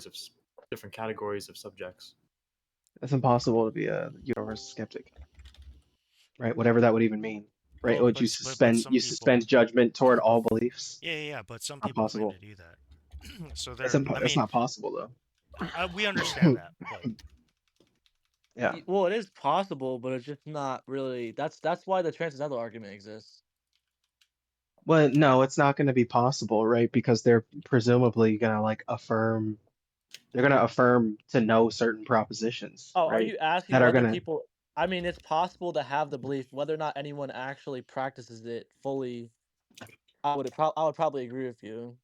of different categories of subjects. It's impossible to be a universal skeptic, right? Whatever that would even mean, right? Well, Would you but suspend some suspend people, judgment toward all beliefs? yeah, but some Not people claim possible. to do that. So It's they're, I it's mean, not possible though. we understand that, but Yeah. Well, it is possible, but it's just not really. That's why the transcendental argument exists. Well, no, it's not going to be possible, right? Because they're presumably going to like affirm. They're going to affirm to know certain propositions, Oh, are right? you asking That are whether going to. people? I mean, it's possible to have the belief, whether or not anyone actually practices it fully. I would probably agree with you,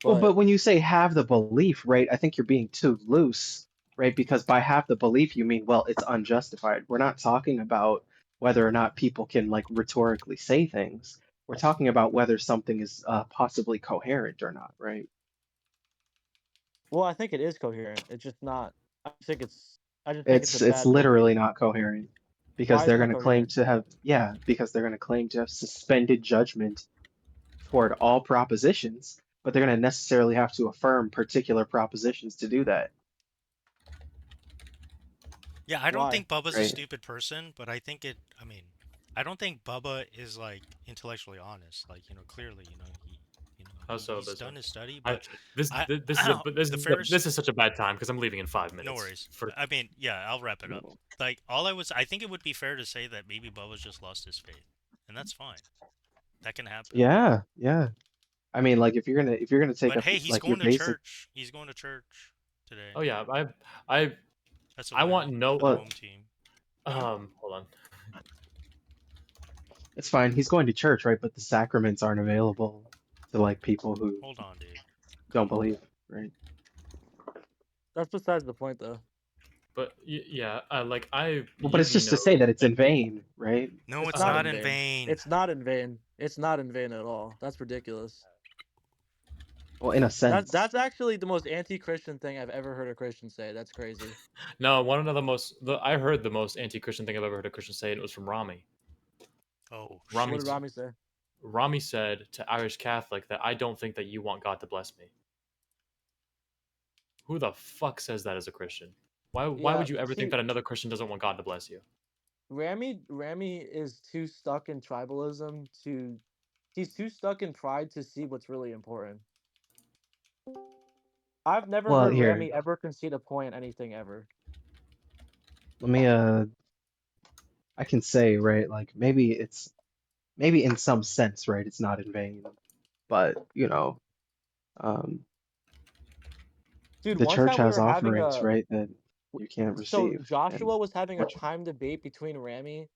Well, but but when you say have the belief, right? I think you're being too loose, right? Because by have the belief, you mean, well, it's unjustified. We're not talking about whether or not people can like rhetorically say things. We're talking about whether something is possibly coherent or not, right? well, I think it is coherent. It's just not. I just think it's. I just think it's a It's bad belief. literally not coherent because Why is they're it not going to claim coherent? to have, yeah, because they're going to claim to have suspended judgment toward all propositions, but they're going to necessarily have to affirm particular propositions to do that, yeah, I don't Why? think Bubba's a right? stupid person, but I think it. I mean, I don't think Bubba is like intellectually honest. Like, clearly, How so, he's done Bizarre? his study, I but this I, th- this is a but this the is Ferris. this is such a bad time because I'm leaving in 5 minutes. No worries. I mean, yeah, I'll wrap it up. Like, I think it would be fair to say that maybe Bubba's just lost his faith, and that's fine. That can happen. Yeah, yeah. I mean, like if you're gonna take But a hey, he's like your going to basic, church. He's going to church today. Oh yeah, I That's a I win want no for the well, home team. hold on. it's fine. He's going to church, right? But the sacraments aren't available to like people who Hold on, dude. don't believe, right? That's besides the point, though. But yeah, like Well, but it's Yugi just to knows. say that it's in vain, right? No, it's not not in in vain. It's not in vain. It's not in vain at all. That's ridiculous. Well, in a sense. That's actually the most anti-Christian thing I've ever heard a Christian say. That's crazy. No, one of I heard the most anti-Christian thing I've ever heard a Christian say, and it was from Rami. Oh, What Rami, did Rami say? Rami said to Irish Catholic that I don't think that you want God to bless me. Who the fuck says that as a Christian? Why Yeah, would you ever see, think that another Christian doesn't want God to bless you? Rami is too stuck in tribalism to. He's too stuck in pride to see what's really important. I've never Well, heard here, Rami ever concede a point on anything ever. let me I can say, right, like maybe in some sense, right, it's not in vain, but Dude, the one church time we has were having offerings, a. right, that you can't So receive, and Joshua was having a time debate between Rami,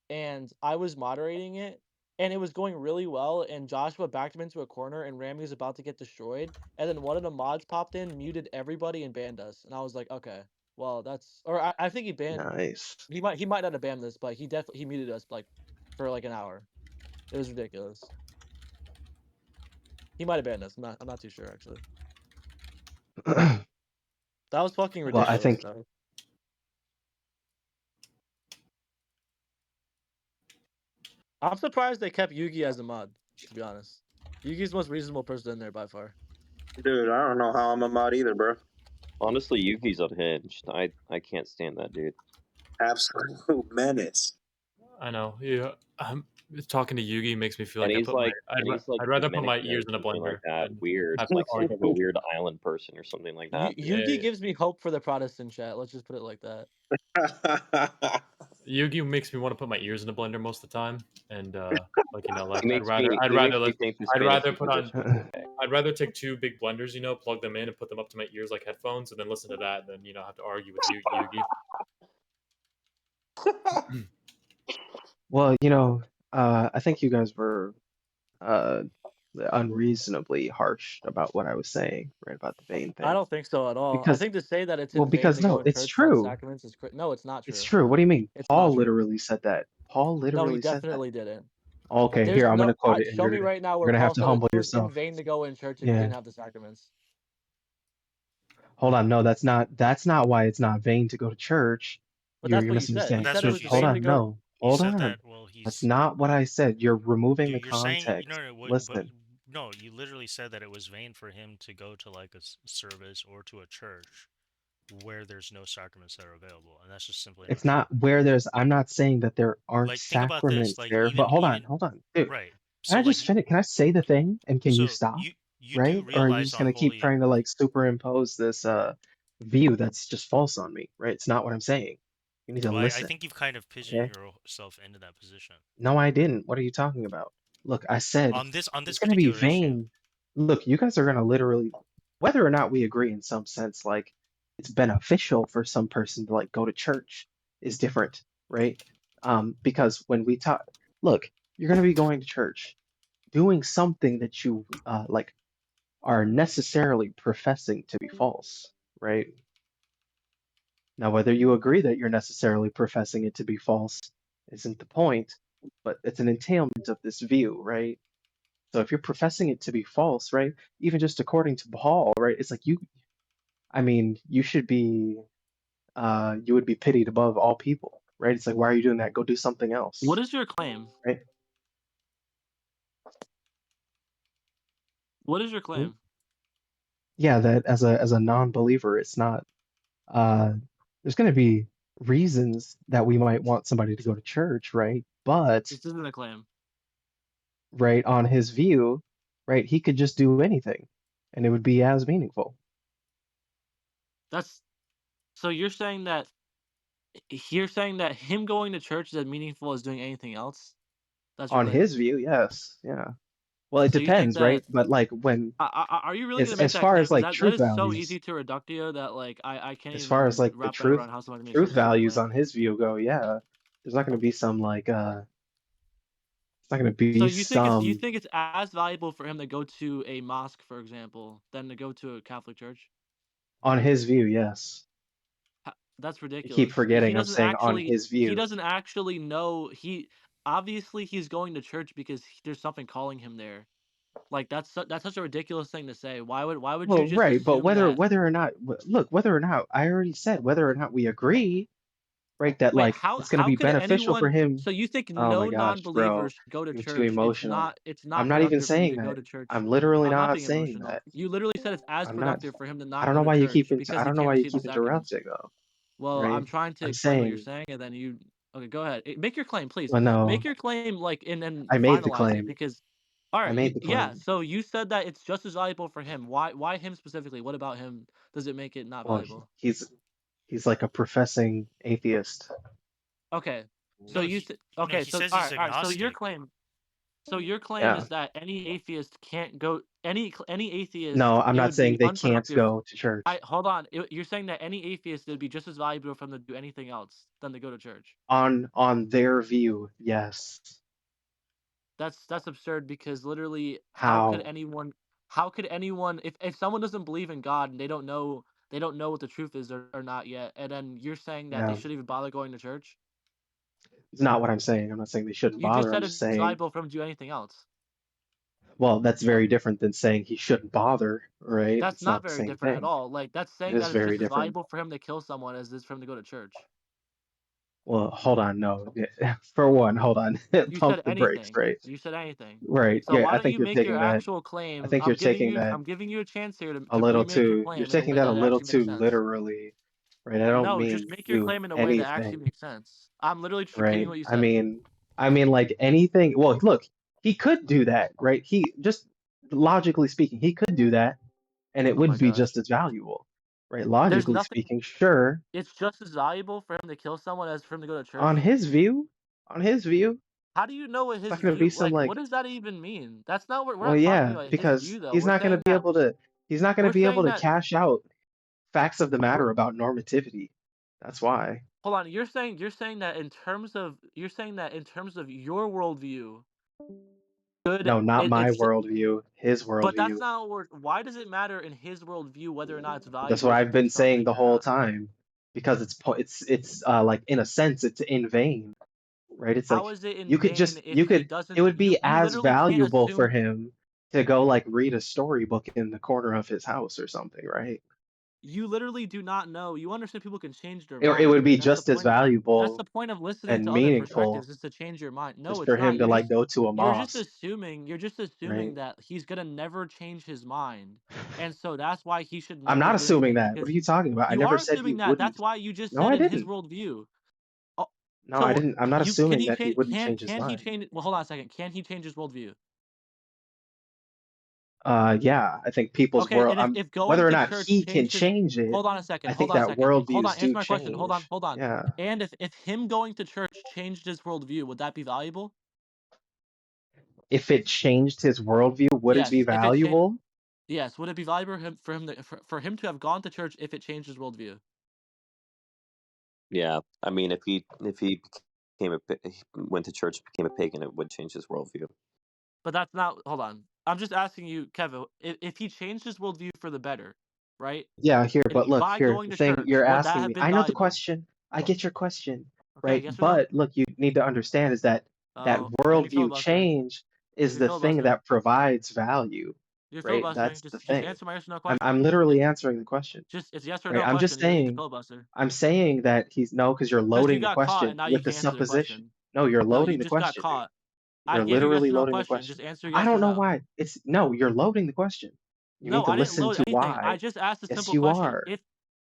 and I was moderating it, and it was going really well. And Joshua backed him into a corner, and Rami was about to get destroyed. And then one of the mods popped in, muted everybody, and banned us. And I was like, okay, well that's. Or I think he banned. nice. He might not have banned this, but he muted us like for like an hour. It was ridiculous. He might have banned us. I'm not too sure actually. That was fucking Well, I ridiculous, think though. I'm surprised they kept Yugi as a mod, to be honest. Yugi's the most reasonable person in there by far. Dude, I don't know how I'm a mod either, bro. Honestly, Yuki's unhinged. I can't stand that dude. Absolute menace. I know. Yeah, talking to Yugi makes me feel And like he's like, I'd rather put my Dominican or ears in a something like blender that. than Weird, have to like some argue. type of weird island person or something like that. Yugi gives me hope for the Protestant chat. Let's just put it like that. Yugi makes me want to put my ears in a blender most of the time, and like He makes me think the I'd Spanish rather put on Inquisition was okay. I'd rather take two big blenders, plug them in and put them up to my ears like headphones, and then listen to that, and then have to argue with Yugi. well, I think you guys were unreasonably harsh about what I was saying, right, about the vain I thing. don't think so at all. I Because, think to say that it's well, in vain because to go no, in it's church without true. sacraments is no, it's not It's true. true. What do you mean? It's Paul not true. literally said that. Paul No, he literally said that. definitely didn't. Okay, There's here, I'm no. gonna quote it, and Show me right now where you're gonna have Paul to said humble it was in yourself. vain to go in church if you Yeah. didn't have the sacraments. Hold on, no, that's not why it's not vain to go to church. But You're that's what he said. misunderstanding. He That's said it what was he Hold vain said. to on, go. no, He hold said on. that. Well, That's he's not what I said. You're removing the you're saying context. no, no, Listen. No, you literally said that it was vain for him to go to like a service or to a church where there's no sacraments that are available, and that's just simply not It's true. not where there's. I'm not saying that there aren't Like, think about this. sacraments Like, there, but even hold on, dude. right. Can So I like, just finish? Can I say the thing and can you so stop? you do Right? Or are you realize just on gonna keep holy trying to like superimpose this view that's just false on me? Right? It's not what I'm saying. You need to Well, I listen. think you've kind of pigeoned Okay? yourself into that position. No, I didn't. What are you talking about? Look, I said On this it's gonna be particular issue, vain. Look, you guys are gonna literally, whether or not we agree in some sense, like it's beneficial for some person to like go to church is different, right? Because when we talk, look, you're gonna be going to church, doing something that you like are necessarily professing to be false, right? Now, whether you agree that you're necessarily professing it to be false isn't the point, but it's an entailment of this view, right? So if you're professing it to be false, right, even just according to Paul, right, it's like you, I mean, you should be, you would be pitied above all people, right? It's like, why are you doing that? Go do something What else, is your claim? right? What is your Hmm? claim? Yeah, that as a non-believer, it's not, uh, there's going to be reasons that we might want somebody to go to church, right? But This isn't a claim. right on his view, right, he could just do anything, and it would be as meaningful That's so you're saying that him going to church is as meaningful as doing anything else. That's your on claim. his view. Yes, yeah. Well, it So you think depends, right? that But like when are you really gonna make as that far claim? as Because like that truth is so values, easy to reductio that like I can't as far as even like the wrap my head around how someone can make truth such a simple values claim. on his view go, yeah, there's not going to be some like it's not going to So be you some think it's as valuable for him to go to a mosque, for example, than to go to a Catholic church? on his view. Yes, That's you keep ridiculous. forgetting I'm saying on his He view. doesn't actually know he obviously he's going to church because there's something calling him there. Like that's such a ridiculous thing to say. Why would you Well, just right, but assume that? whether or not look, whether or not I already said whether or not we agree, right, that Wait, like it's going to how be could beneficial for anyone him. so you think Oh my no gosh, bro, non-believers should go to you're too church? emotional. It's I'm not not even productive for you saying to go that. to church. I'm literally I'm not not being saying emotional. that. You literally said it's as I'm not. productive for him to I not don't go know to why you church keep because I he don't know can't why you receive the keep sacraments. interrupting though, Well, I'm right? trying to I'm explain what you're saying, saying, and then you okay, go ahead. Make your claim, please. well, Make no, your claim, like, and then I made the finalize it claim. because, all I right, made the yeah. claim. So you said that it's just as valuable for him. Why him specifically? What about him does it make it not Well, valuable? he's like a professing atheist. Okay, so no, he no, okay, he so says all he's right, all right. agnostic. So your claim Yeah. is that any atheist can't go any No, atheist. I'm It not would saying be they can't unproductive. go to church. Hold on. You're saying that any atheist it would be just as valuable for them to do anything else than to go to church. On their view, yes. That's absurd because literally How? how could anyone if someone doesn't believe in God and they don't know what the truth is or not yet, and then you're saying that they Yeah. shouldn't even bother going to church? It's not what I'm saying. I'm not saying they shouldn't You just bother. I'm said just it's saying, valuable for them to do anything else. well, that's very different than saying he shouldn't bother, right? That's It's not not the very same different at thing. all. Like that's It saying is that it's very just as different. valuable for him to kill someone as it is for him to go to church. Well, hold on. No, for one, hold on. You Pump said the brakes, anything. right? You said anything. Right. So Yeah, why I don't think you you're make your taking that. actual I claim? think you're taking that I'm giving you a chance here a to little remake your too. You're claim in a taking way that a that little actually makes too sense. literally, right? I don't No, just mean make your do claim in a way that actually anything, makes sense. I'm literally just repeating right? what you said. I mean like anything. Well, look, he could do that, right? He just logically speaking, he could do that, and it Oh my would be gosh. just as valuable, right? There's Logically nothing speaking, sure. it's just as valuable for him to kill someone as for him to go to On church. his view, on his view, How do you know what it's his not going to be view some like what like, does that even mean? That's not what we're well, not talking yeah, about his because view though. he's not going to be able to. He's not going to We're be able saying to that cash out facts of the matter about normativity. That's why. hold on, you're saying that in terms of your worldview, good No, not my it's worldview, his but that's worldview. not what why does it matter in his worldview whether or not it's That's what valuable to I've do been saying something the or whole not? time, because it's like in a sense it's in vain, right? It's How like is it in you could vain just if he it doesn't would be you as literally can't valuable for assume him to go like read a storybook in the corner of his house or something, right? You literally do not know. You understand people can change their It mind. would be That's the just as point. That's the valuable point of listening and to other meaningful perspectives, is to change your mind. No, just it's for not. him to like go to a mosque, You're just right? assuming that he's gonna never change his mind, and so that's why he should I'm never not listen to assuming you, that. What because are you talking about? I you never are said he assuming that. That's wouldn't. why you just No, said I in his didn't. worldview. Oh, No, I so didn't. I'm not you can assuming he that he change? wouldn't change his Can he mind. change? Well, hold on a second. Can he change his worldview? Yeah, I think people's Okay, world. and if going Whether or to not church he can changed his change it, hold on a second, I hold think on a that second. Hold on, worldviews answer do my question. change. Hold on. Yeah. And if him going to church changed his worldview, would that be valuable? If it changed his worldview, would it be Yes. If it changed valuable? Yes, would it be valuable for him to have gone to church if it changed his worldview? Yeah, I mean, if he went to church, became a pagan, it would change his worldview. But that's not hold on. I'm just asking you, Kevin, if he changed his worldview for the better, right? Yeah, here, And but look, by here, going the to thing church, you're would that asking have me. been I know the valuable? question. I get your question, Okay, right? yes or no? But look, you need to understand is that Oh, heavy worldview filibustering. change is Heavy the thing filibustering. that provides value, You're right? filibustering. That's the Just thing. answer my yes or no I'm question. literally answering the question, Just it's yes or right? no I'm question. just You don't need to saying, filibuster. I'm saying that he's no, because you're Because you loading the got caught question and now you with the can't answer the supposition. question. No, you're No, you loading the just got question, dude. caught. I You're gave you a yes literally or no loading the question. question. Just answer I yes or don't know no. why. It's no, you're loading the question. You need No, to I didn't listen load to anything. I why. just asked a Yes, simple you question. are. If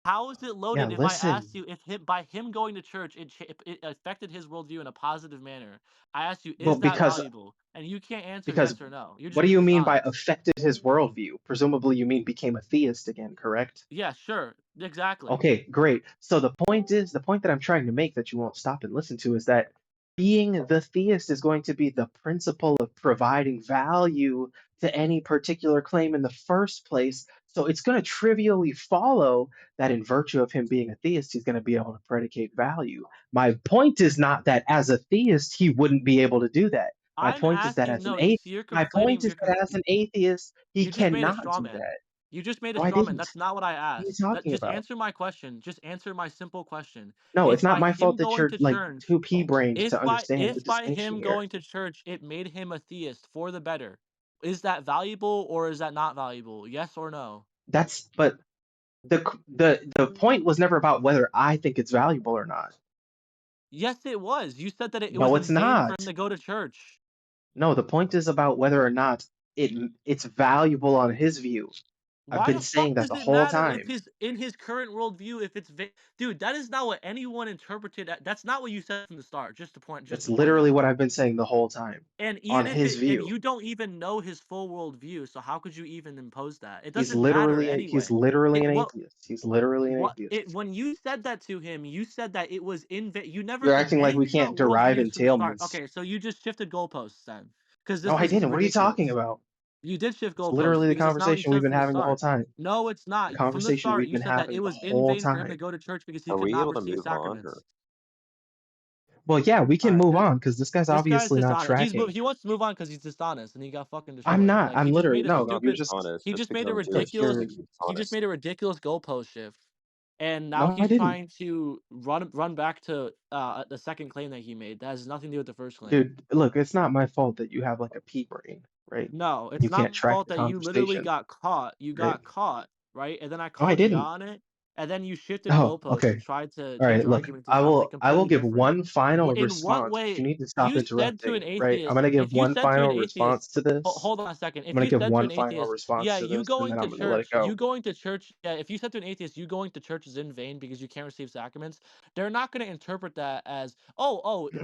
How is it Yeah, loaded if I asked listen. you if by him going to church it affected his worldview in a positive manner? I asked you, Well, is that valuable? And you can't answer because yes or no. You're just what do being you mean by dishonest. affected his worldview? Presumably you mean became a theist again, correct? Yeah, sure, exactly. Okay, great. So the point that I'm trying to make that you won't stop and listen to is that being the theist is going to be the principle of providing value to any particular claim in the first place. So it's going to trivially follow that in virtue of him being a theist, he's going to be able to predicate value. My point is not that as a theist, he wouldn't be able to do that. My I'm point is that asking. as an No, you atheist, see, you're my point conflating. is that as an atheist, he You just made a cannot straw do man. that. You just made a No, I straw man. didn't. That's not what I What are you asked. talking Just about? answer my question. Just answer my simple question. No, it's If not by my fault him that going you're to like church, too pea-brained to understand the if by distinction him here. going to church it made him a theist for the better, is that valuable or is that not valuable? Yes or no? But the point was never about whether I think it's valuable or not. Yes, it was. You said that it was No, in it's vain for him not. to go to church. No, the point is about whether or not it's valuable on his view. I've Why been the fuck saying that does the it whole matter if time. his in his current worldview if it's dude? That is not what anyone interpreted. That's not what you said from the start. Just That's to point literally out. what I've been saying the whole time. And On even if his it and view. you don't even know his full worldview, so how could you even impose that? It He's doesn't matter he's anyway. literally It an what atheist. He's literally an what atheist. it when you said that to him, you said that it was in vain. You never You're said acting like we anything can't about derive worldviews from the start. entailments. Okay, so you just shifted goalposts then, because No, I this is didn't. What are you talking ridiculous. about? You did shift It's goalposts literally the because it's not what you conversation we've said been from the having the whole start. time. No, it's The not. From the conversation start, we've you been said that it having the was in whole vain for him to time. go to church because he Are could we not able to receive move on, or sacraments. Well, yeah, we All can right, move on because this guy's this guy's obviously not dishonest. tracking. He wants to move on because he's dishonest and he got fucking I'm destroyed. not. Like I'm literally no? You're dishonest. he That's just because made a I'm Jewish. That's you're ridiculous what you're he just dishonest. made a ridiculous goalpost shift. And now no, I he's didn't. trying to run back to the second claim that he made. That has nothing to do with the first claim. Dude, look, it's not my fault that you have like a pea brain, right? No, And it's you can't not my track fault the that you literally conversation, got caught. You right? got caught, right? And then I No, I called you didn't. on it, and then you shifted Oh, goalposts and okay. tried to All change right, your look, argument to something I will completely give different. one final In what response, but you way? need to stop You said to an interrupting, right? I'm atheist, gonna give if you one said to final an atheist, response to this. hold on a second. I'm If gonna you give said to one an final atheist, response yeah, to you this, and going then to I'm gonna let it church, go. yeah, if you said to an atheist, you going to church is in vain because you can't receive sacraments, they're not going to interpret that as,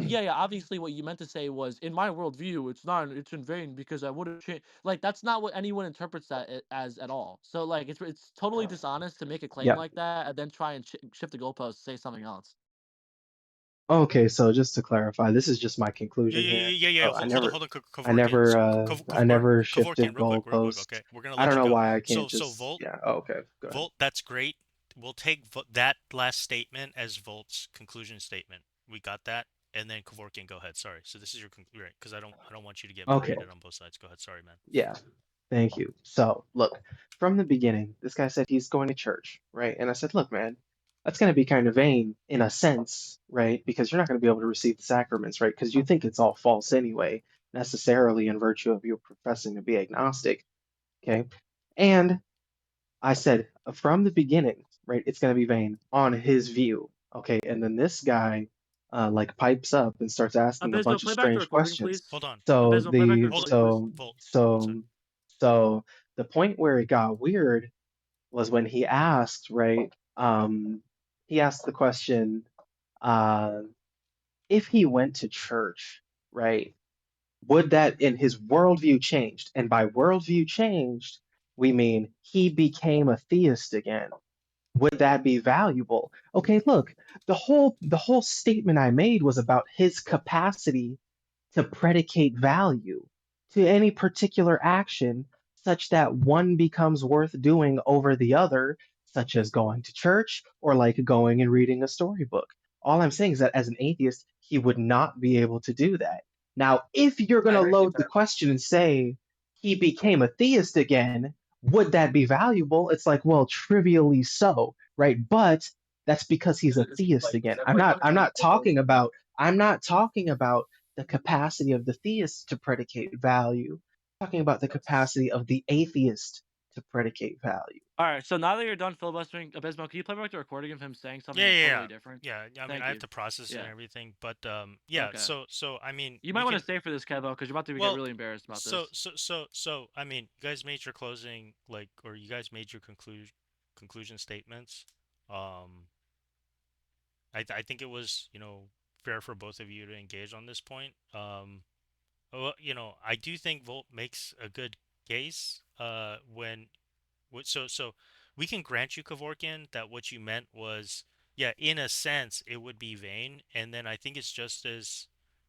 yeah, obviously what you meant to say was, in my worldview, it's in vain because I wouldn't change. Like, that's not what anyone interprets that as at all. So, like, it's totally dishonest to make a claim Yeah. like that and then try and shift the goalpost, say something else. Okay, so just to clarify, this is just my Yeah, conclusion yeah, here. yeah, yeah, yeah. So Hold on, Kevorkian. So, shifted Kevorkian, real quick. goalposts. Okay, we're gonna I don't let you know go. why I can't So just, Volt, yeah. Oh, okay, go ahead. That's great. We'll take that last statement as Volt's conclusion statement. We got that, and then Kevorkian, go ahead. Sorry. So this is your right? Because I don't want you to get Okay, paraded on both sides. Go ahead. Sorry, man. yeah. Thank you. So, look, from the beginning, this guy said he's going to church, right? And I said, look, man, that's going to be kind of vain in a sense, right? Because you're not going to be able to receive the sacraments, right? Because you think it's all false anyway, necessarily in virtue of you professing to be agnostic, okay? And I said from the beginning, right? It's going to be vain on his view. Okay, and then this guy like pipes up and starts asking a Abysmal, bunch of play back the strange recording, questions. please. Hold on. So Abysmal, play back the the Hold recording, on. please. Volt. 1 so second. so the point where it got weird was when he asked, right? He asked the question, uh, if he went to church, right? Would that in his worldview changed? And by worldview changed, we mean he became a theist again. Would that be valuable? Okay, look, the whole statement I made was about his capacity to predicate value to any particular action such that one becomes worth doing over the other, such as going to church or like going and reading a storybook. All I'm saying is that as an atheist, he would not be able to do that. Now, if you're going I to agree with load the that. question and say he became a theist again, would that be valuable? It's like, well, trivially so, right? But that's because he's a theist again. I'm not talking about the capacity of the theist to predicate value. I'm talking about the capacity of the atheist to predicate value. All right, so now that you're done filibustering, Abysmal, can you play back the recording of him saying something Yeah. totally different? Yeah. I mean, Thank I have you. to process it and Yeah. everything, but yeah. Okay. So I mean, You we might want can. to stay for this, Kevo, because you're about to get Well, really embarrassed about this. so I mean, you guys made your closing or you guys made your conclusion statements. Um, I think it was fair for both of you to engage on this point. Well, I do think Volt makes a good case. So we can grant you, Kevorkian, that what you meant was, yeah, in a sense, it would be vain, and then I think it's just as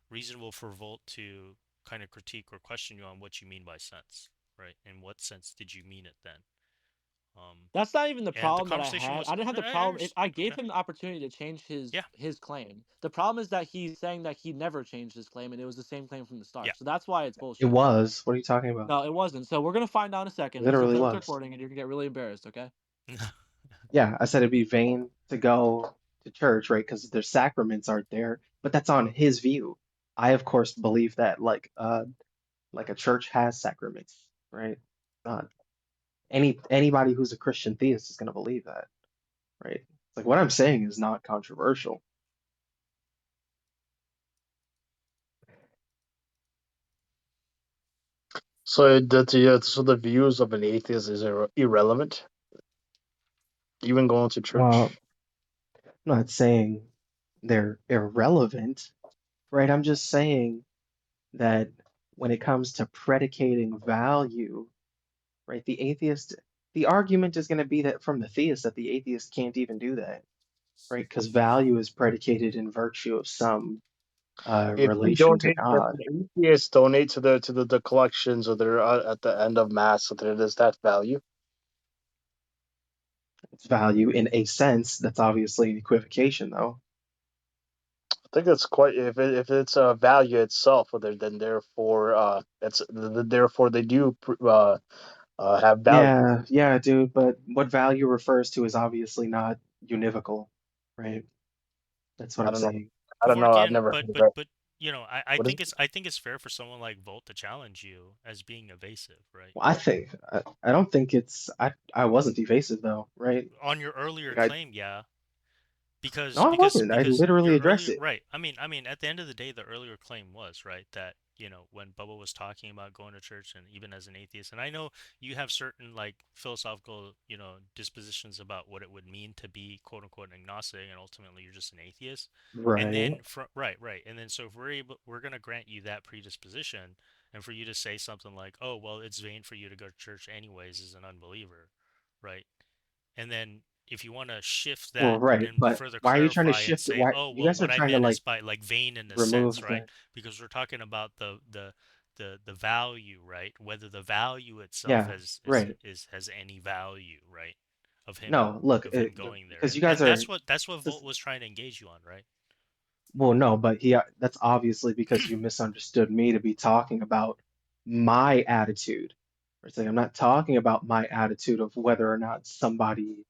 reasonable for Volt to kind of critique or question you on what you mean by sense, right? In what sense did you mean it then? That's not even the And the problem that I conversation had. was, I didn't have the problem. I gave okay, him the opportunity to change yeah, his claim. The problem is that he's saying that he never changed his claim, and it was the same claim from the yeah. start. So that's why it's It bullshit. was. What are you talking about? No, it wasn't. So we're gonna find out in a It second. So literally play back the was. recording, and you're gonna get really embarrassed. Okay? Yeah, I said it'd be vain to go to church, right? Because their sacraments aren't there. But that's on his view. I, of course, believe that like a church has sacraments, right? Not anybody who's a Christian theist is going to believe that, right? It's like what I'm saying is not controversial. So so the views of an atheist is irrelevant, even going to Well, church. I'm not saying they're irrelevant, right? I'm just saying that when it comes to predicating value, right, the argument is going to be that from the theist that the atheist can't even do that, right? Because value is predicated in virtue of some If you relation to donate, if God. an atheist donate to the collections or they're at the end of mass, so there is that value. It's value in a sense. That's obviously an equivocation, though. I think that's quite if it's a value itself, then therefore therefore they do have value. Yeah, dude, but what value refers to is obviously not univocal, right? That's what I I'm don't know. saying. I don't know. I've Kevorkian, never but heard of but that. but What is I think it's fair for someone like Volt to challenge you as being evasive, right? Well, I don't think I wasn't evasive though, right? On your earlier Like I claim, yeah, no, I wasn't. I literally your addressed earlier it. right. I mean, at the end of the day, the earlier claim was right that when Bubba was talking about going to church and even as an atheist, and I know you have certain like philosophical dispositions about what it would mean to be quote unquote agnostic, and ultimately you're just an atheist. And Right. then right, and then so if we're gonna grant you that predisposition, and for you to say something like, oh well, it's vain for you to go to church anyways as an unbeliever, right? And then if you want to shift Well, that right. and But further why are you trying to clarify and shift it? say, Why oh, you well, guys are what I trying to meant is like by like vain in a sense, remove right? the Because we're talking about the value, right? Whether the value itself yeah, right. has any value, right? No, look, Going there. because you guys And are that's what this Volt was trying to engage you on, right? well, no, but that's obviously because you misunderstood me to be talking about my attitude. It's like I'm not talking about my attitude of whether or not somebody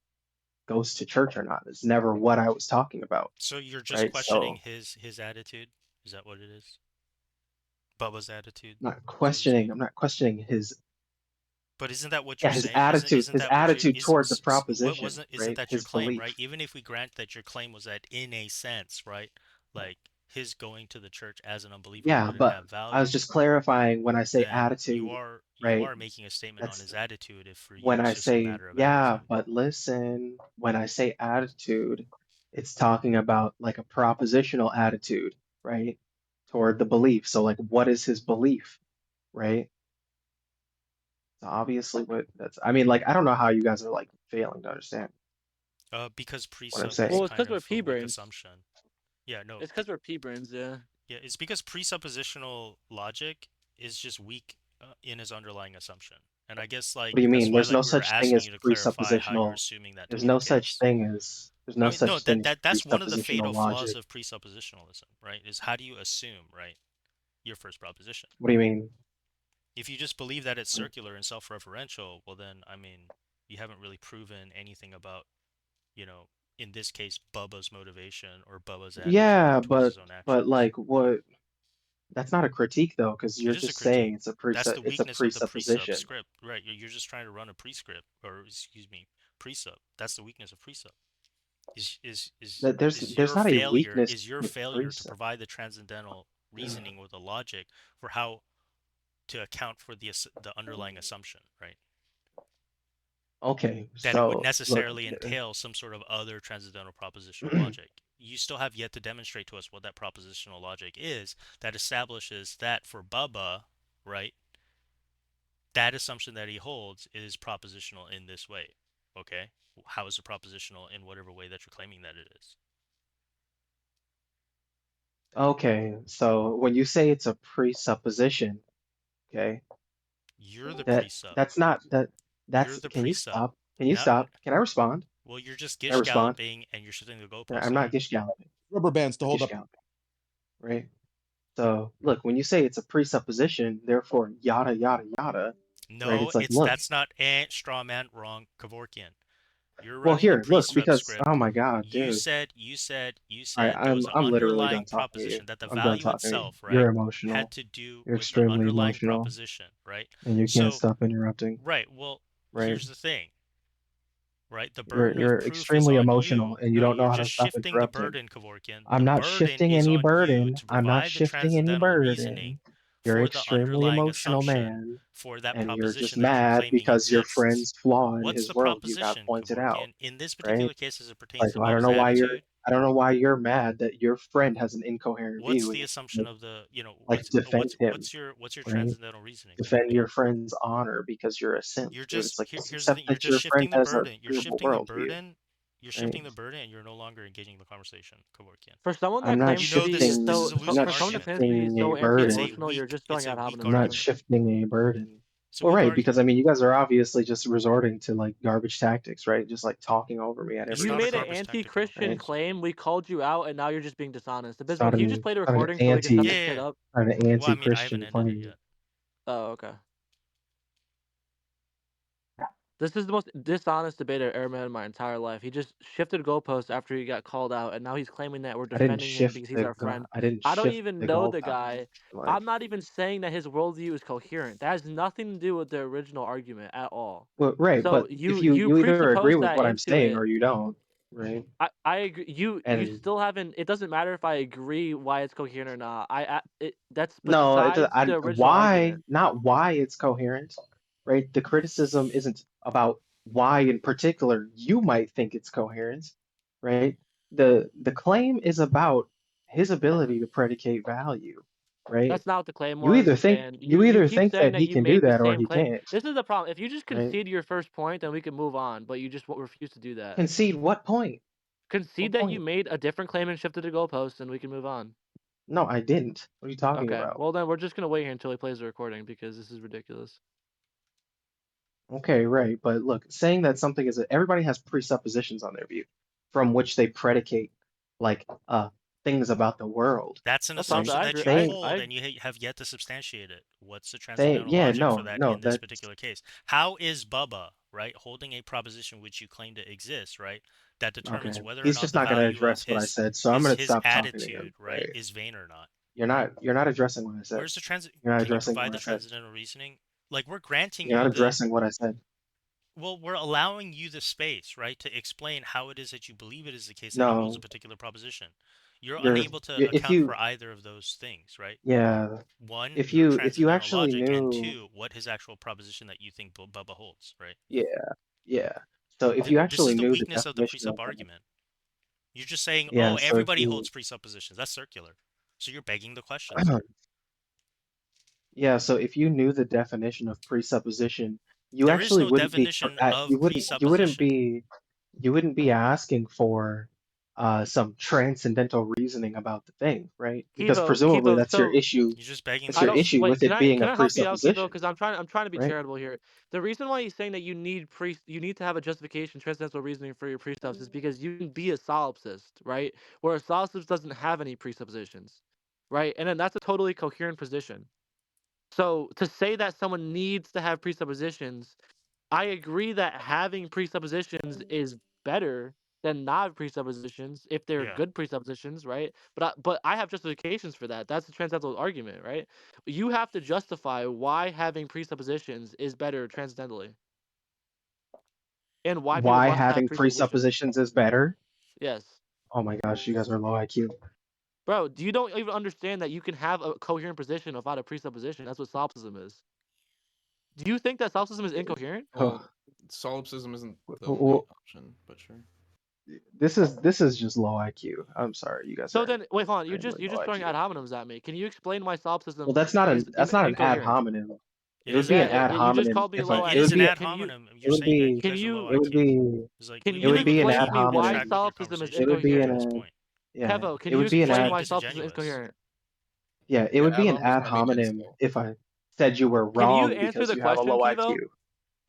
goes to church or not. It's never what I was talking about, So you're just right? questioning So his attitude? Is that what it is? Bubba's attitude, I'm not so to speak? questioning. I'm not questioning his. But isn't that what Yeah, you're his saying? attitude, Isn't his that what you're attitude toward the what proposition, wasn't isn't right? that your His claim, right? belief. Even if we grant that your claim was that in a sense, right? Like his going to the church as an unbeliever Yeah, wouldn't but have I was value, just clarifying when I say then attitude, you right? are making a statement on That's his attitude if for you when it's I just a say, matter of yeah, attitude. but listen, when I say attitude, it's talking about like a propositional attitude, right? Toward the belief. So like what is his belief, right? So obviously what that's I mean, like I don't know how you guys are like failing to understand Because what I'm presup is saying. Well, it's kind because we're of a pea weak brains. assumption. Yeah, no. It's because we're pea brains, yeah. Yeah, it's because presuppositional logic is just weak in his underlying assumption. And I guess What do you that's mean? why There's no we were such thing asking as you to clarify how you're presuppositional. assuming that to There's be no the such case. thing as there's no I mean, no, such thing as that's one of the presuppositional fatal flaws logic. of presuppositionalism, right? Is how do you assume, right, your first proposition? What do you mean? If you just believe that it's circular and self-referential, well then, I mean, you haven't really proven anything about, you know, in this case, Bubba's motivation or Bubba's Yeah, attitude towards his own but actions. like what? That's not a critique though, because It you're is a just saying critique. it's a That's the it's a weakness of the presup presupposition. script, right? You're just trying to run a prescript, or excuse me, presup. That's the weakness of presup. That there's not a weakness Is your with failure to presup. provide the transcendental reasoning or the logic for how to account for the underlying assumption, right? Okay, That it would so look, necessarily entail some sort of other transcendental propositional logic. You still have yet to demonstrate to us what that propositional logic is that establishes that for Bubba, right? That assumption that he holds is propositional in this way. Okay? How is it propositional in whatever way that you're claiming that it is? okay, so when you say it's a presupposition, okay, You're the that presup. that's not that You're that's the can you presup. stop? Can you Now, stop? Can I respond? well, you're just Can I gish respond? galloping and you're shifting the goalposts I'm not here. gish galloping. Rubber bands to Not hold gish up. galloping, right? So look, when you say it's a presupposition, therefore yada yada yada, right? No, It's like, look, that's not straw man wrong, Kevorkian. You're well running a here, look, presup because oh script. my God, You dude. said All right, there was an I'm literally underlying done talking to you. proposition that the I'm done value talking to you. itself, You're right, had emotional. to do You're with the extremely underlying emotional, proposition, right? and you can't So, stop interrupting, right, well, right? here's the thing, right? The You're burden of you're proof is extremely on emotional, you. and you No, don't know you're how to just stop shifting the interrupting. burden, Kevorkian. The I'm not burden shifting is any on you burden. to I'm not provide the shifting any transcendental burden. reasoning You're for the extremely underlying emotional assumption man, for that and you're just proposition that you're mad claiming because your exists. friend's flaw in What's his the world you got proposition, pointed out, Kevorkian? In this right? particular case, as it pertains Like, to well, I don't Bubba's know why attitude, you're mad that your friend has an incoherent what's view, and the you assumption of the, like defend him, what's your right? transcendental reasoning, Defend Kevorkian? your friend's honor because you're a simp, You're dude. It's just like just here's the accept thing. You're that just your friend shifting the has a burden. beautiful worldview, You're right? shifting the burden, and you're no longer engaging the conversation, Kevorkian. For someone I'm that not You claims to know be this shifting. so, is a I'm so not losing for someone that argument. claims to be shifting a so It's a burden. anti-emotional, you're weak just it's throwing a out weak I'm not arguments. argument. shifting a burden. It's a Well, weak right, because I argument. mean, you guys are obviously just resorting to like garbage tactics, right? Just like talking over me at It's every You not a made an insult, garbage tactic at all. anti-Christian right? claim. We called you out, and now you're just being dishonest. Abysmal, can you just Sodomy, play the an recording so we can set Yeah, this anti, yeah, shit yeah. up? an Well, I mean, I haven't anti-Christian ended it claim. yet. Oh, okay. This is the most dishonest debater I've ever met in my entire life. He just shifted goalposts after he got called out, and now he's claiming that we're I didn't defending him shift because he's our friend. I didn't I don't shift even the know the goalpost. guy. Like, I'm not even saying that his worldview is coherent. That has nothing to do with the original argument at all. well, right, So but if you you either agree presuppose with that what I'm into saying it. or you don't, right? I agree. You And still haven't. It doesn't matter if I agree why it's coherent or not. That's no, besides the original why, argument. not why it's coherent, right? The criticism isn't about why in particular you might think it's coherent, right? The claim is about his ability to predicate value, right? That's not what the claim was, and You you either keep think saying that that he you can do made the that or same he claim. can't, This is the problem. If you just right? concede your first point, then we can move on. But you just refuse to do that. Concede what point? Concede What that you point? made a different claim and shifted the goalpost, and we can move on. No, I didn't. What are you talking Okay. about? Well, then we're just gonna wait here until he plays the recording because this is ridiculous. Okay, right. But look, saying that something is everybody has presuppositions on their view from which they predicate like things about the world, That's an That's fine. right? assumption I that agree. you Saying hold, and you have yet to substantiate it. What's the saying transcendental yeah, logic for no, that no, in this that particular case? How is Bubba, right, holding a proposition which you claim to exist, right, that determines okay. whether or He's not just the not gonna value of address what I said, so I'm gonna his stop talking to him, attitude, right, right? is vain or not, You're right? not addressing what I said. Where's the trans? You're not Can you addressing provide what the I said. transcendental reasoning like we're granting You're not you the addressing what I said. well, we're allowing you the space, right, to explain how it is that you believe it is the case that he holds a No, particular proposition. You're you're unable to if account you for either of those things, right? yeah, One, if your you transcendental actually logic, and knew two, what his actual proposition that you think Bubba holds, right? yeah, yeah. So if Th you this actually is the knew the weakness of the definition presup of that, argument. You're just saying, yeah, oh, so if everybody you holds presuppositions. That's circular. So you're begging the question, sir. yeah, so if you knew the definition of presupposition, you There is actually no wouldn't be definition of you wouldn't presupposition. be you wouldn't be asking for some transcendental reasoning about the thing, right? Because presumably Kivo. that's your So issue. You're just begging the That's I your don't question. issue wait. with it being Can a I help you out, Kivo? presupposition, Because I'm trying to be right? charitable here. The reason why he's saying that you need to have a justification, transcendental reasoning for your presups is because you can be a solipsist, right? Where a solipsist doesn't have any presuppositions, right? And then that's a totally coherent position. So to say that someone needs to have presuppositions, I agree that having presuppositions is better than not presuppositions if they're Yeah. good presuppositions, right? But I have justifications for that. That's the transcendental argument, right? You have to justify why having presuppositions is better transcendentally, and why people Why must have having presuppositions. presuppositions is better? Yes, Oh my gosh, you guys are low IQ. bro. You don't even understand that you can have a coherent position without a presupposition. That's what solipsism is. Do you think that solipsism is incoherent? Oh, Well, solipsism isn't the only well, option, but sure. this is just low IQ. I'm sorry, you guys So are then, wait, hold on. extremely You're low just throwing IQ. ad hominems at me. Can you explain why Well, solipsism is that's not an ad incoherent? hominem. It It would is an be Yeah, an ad ad you just hominem called me if low I It it is would an be IQ. ad Can you hominem. it You're would saying that be you can guys are you low it would IQ. be It's like can you it you would literally be an want explain ad to me to why hominem. distract me from the solipsism is It conversation would and be get an to incoherent? his point. yeah, Kevo, can it you would be You're an just explain being ad why solipsism is disingenuous. incoherent? yeah, it Yeah, would ad be an hominem's ad not being good hominem still. if I said you were Can you wrong answer because the you have a question, low Kevo? IQ.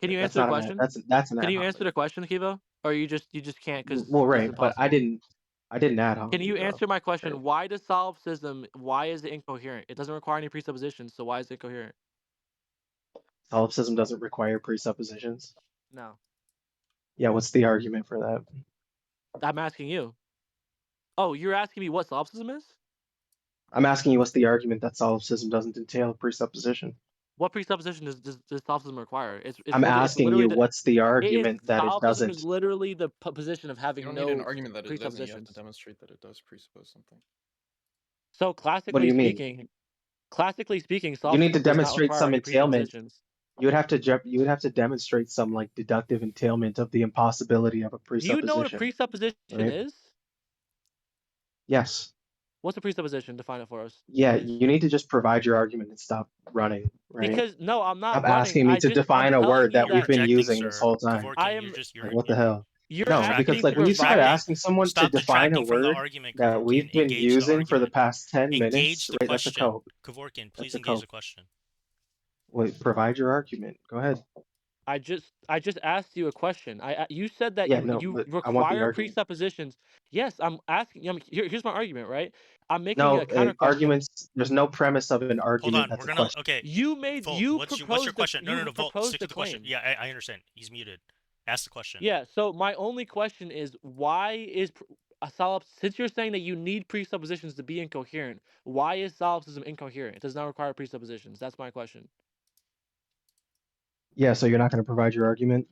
Can you That's answer the not question? that's an Can ad you answer hominem. the question, Kevo? Or you just can't because Well, it's right, but impossible. I didn't ad Can hominem you you though. answer my Right. question? Why does solipsism? Why is it incoherent? It doesn't require any presuppositions, so why is it incoherent? Solipsism doesn't require presuppositions. No, Yeah, what's the argument for that? I'm asking you. Oh, you're asking me what solipsism is? I'm asking you what's the argument that solipsism doesn't entail a presupposition? What presupposition does solipsism require? I'm It's asking literally you the what's the it is argument that it solipsism is doesn't. literally the position of You having don't need an no argument that it doesn't. You have to presuppositions. demonstrate that it does presuppose something. So What do you mean? classically speaking, You need to solipsism does not demonstrate require some any entailment. presuppositions. You would have to demonstrate some like deductive entailment of the impossibility of a Do you know what a presupposition, presupposition right? is? Yes. What's a presupposition? Define it for us, Yeah, please. you need to just provide your argument and stop running, right? Because no, I'm not Stop running. asking me to I'm define a telling word you that You're we've that been projecting, using this sir. whole time. I Kevorkian, am. Like, what the hell? You're No, distracting. because asking like to when You're you start provide. distracting. asking someone to Stop define a detracting from the word argument, that Kevorkian. we've been Engage the using for the argument. past 10 Engage minutes, the right? That's a question. code. Kevorkian, That's please a engage code. the question. Wait, provide your argument. Go ahead. I just asked you a question. You said that Yeah, no, you but I want the require argument. presuppositions. Yes, I'm asking. Here's my argument, right? I'm making No, a counter question. arguments, there's no premise of an Hold argument on. that's We're a gonna. question. Okay. Volt, what's your question? No, no, no. Volt, stick proposed to the the question. claim. Yeah, I understand. He's muted. Ask the question. Yeah. So my only question is why is a since you're saying that you need presuppositions to be incoherent, why is solipsism incoherent? It does not require presuppositions. That's my question. Yeah, so you're not going to provide your argument?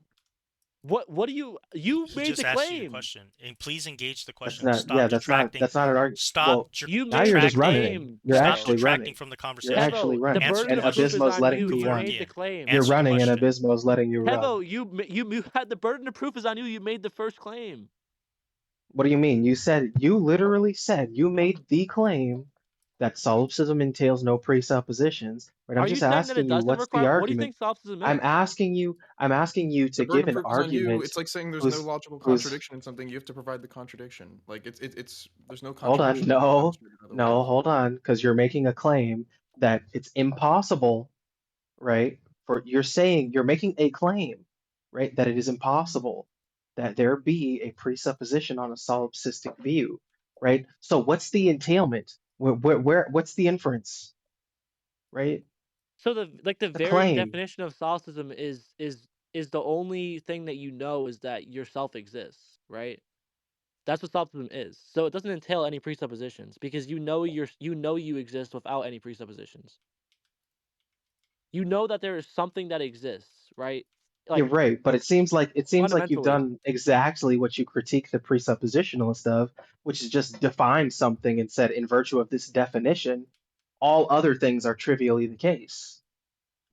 What do you He made just the asked you the claim? question, and please engage the That's question. not, yeah, Stop detracting. that's not an argument. Stop Well, You now you're made the just detracting. running. claim, You're Stop Kevo. actually detracting running. from the You're conversation. actually Kevo, the running. Answer burden the And of proof question. is Abysmo's on letting you. you You run. made the Kevorkian, claim. You're answer the running and question. Abysmo's letting you run. Kevo, you had the burden of proof is on you. You made the first claim. What do you mean? You literally said you made the claim that solipsism entails no presuppositions, right? I'm Are you just saying that it asking you doesn't what's the require? What do you argument. think solipsism is? I'm asking you The to burden give of an proof is on you. argument It's like saying there's no who's logical who's contradiction in something. You have to provide the contradiction. Like it's there's no hold on, contradiction until demonstrated no, otherwise. hold on, because you're making a claim that it's impossible, right? You're making a claim, right, that it is impossible that there be a presupposition on a solipsistic view, right? So what's the entailment? What's the inference, right? So the The very claim. definition of solipsism is the only thing that you know is that yourself exists, right? That's what solipsism is. So it doesn't entail any presuppositions because you know you exist without any presuppositions. You know that there is something that exists, right? You're right, but it seems like you've fundamentally. done exactly what you critique the presuppositionalist of, which is just defined something and said, in virtue of this definition, all other things are trivially the case,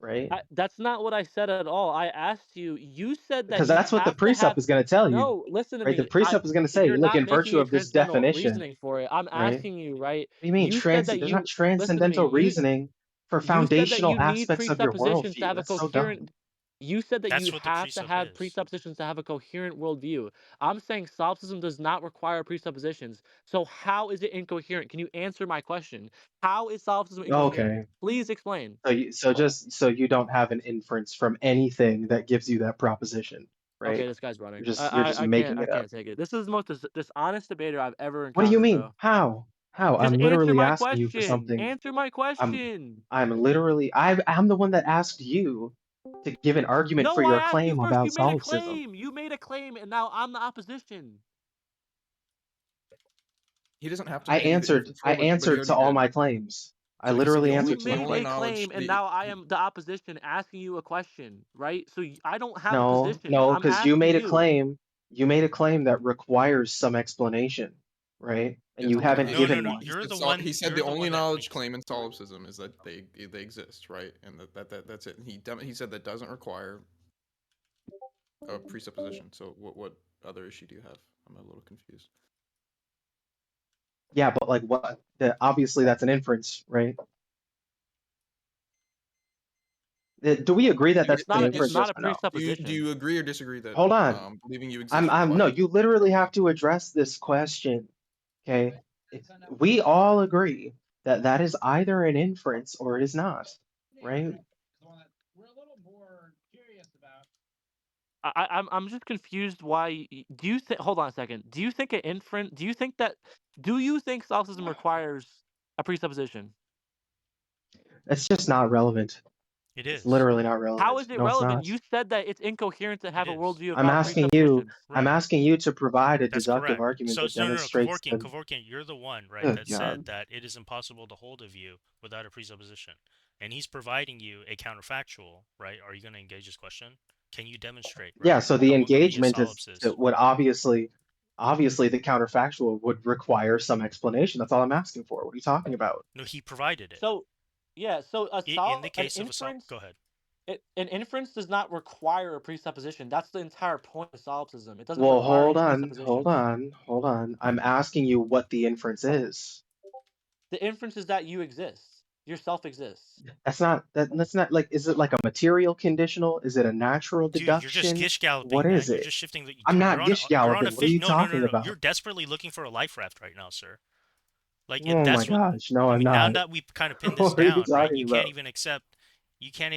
right? That's not what I said at all. I asked you. You said that Because you that's what the have to have. precept is going to tell you, No, listen to right? The me. precept is going to say, You're look, not in making virtue a of this transcendental definition, reasoning for it. I'm right? asking you, right? What do you mean You said that there's you not listen to me. transcendental reasoning for You said that foundational you need aspects of your presuppositions to worldview. have a That's so dumb. coherent. You said that That's you what the have to presup have is. presuppositions to have a coherent worldview. I'm saying solipsism does not require presuppositions. So how is it incoherent? Can you answer my question? How is solipsism incoherent? Okay. Please explain. So you don't have an inference from anything that gives you that proposition, right? Okay, this guy's running. You're just making I it up. can't take it. This is the most dishonest debater I've ever What do you encountered, mean? bro. How? How? Just I'm answer literally my asking you for question. something. Answer my I'm question. I'm the one that asked you to give an argument for No, I your asked you claim first. about You made a solipsism. claim. You made a claim, and now I'm the opposition. He doesn't have to I give you the answered inference I for it, but he answered to already all did. my claims. I So he said literally the You only answered to my the made only a claims. knowledge claim, and now I am the opposition asking you a question, right? So I don't have a No, position. no, I'm because you asking made a you. claim. You made a claim that requires some explanation, right? And Yes, you haven't No, no, given no. one. You're the one. He said You're the the only one that knowledge makes. claim in solipsism is that they exist, right? And that's it. And he said that doesn't require a presupposition. So what other issue do you have? I'm a little confused. Yeah, but like what? Obviously, that's an inference, right? Do we agree that that's It's an not. It's inference? Yes not a or no? presupposition. Do you agree or disagree that Hold on. believing you exist No. requires? You literally have to address this question. Okay. We all agree that that is either an inference or it is not, right? I'm just confused why. Do you think? Hold on a second. Do you think an inference? Do you think that? Do you think solipsism requires a presupposition? It's just not relevant. It It's is. literally not How relevant. is it No, it's relevant? not. You said that it's incoherent to have It a is. worldview I'm without asking you. presuppositions. I'm Right. asking you to provide a That's deductive correct. argument So that no, demonstrates the. Kevorkian, you're the one, right, Good that said God. that it is impossible to hold a view without a presupposition, and he's providing you a counterfactual, right? Are you going to engage this question? Can you demonstrate, Yeah. right, So the how one could be a engagement is solipsist? it would obviously the counterfactual would require some explanation. That's all I'm asking for. What are you talking about? No, he provided it. So, yeah. So In the an case of inference. go ahead. An inference does not require a presupposition. That's the entire point of solipsism. It doesn't Well, require hold any on, hold presuppositions. on, hold on. I'm asking you what the inference is. The inference is that you exist. Yourself exists. That's not like, is it like a material conditional? Is it a natural Dude, you're just deduction? gish What galloping, man. is You're it? just shifting. I'm Dude, not gish you're on a galloping. What are fish. you No, no, no, talking no. You're about? desperately looking for a life raft right now, sir. Like Oh my that's what gosh, no, I I'm mean. Now not. that we've kind of pinned this What are you down, right? talking You can't about? even accept. You can't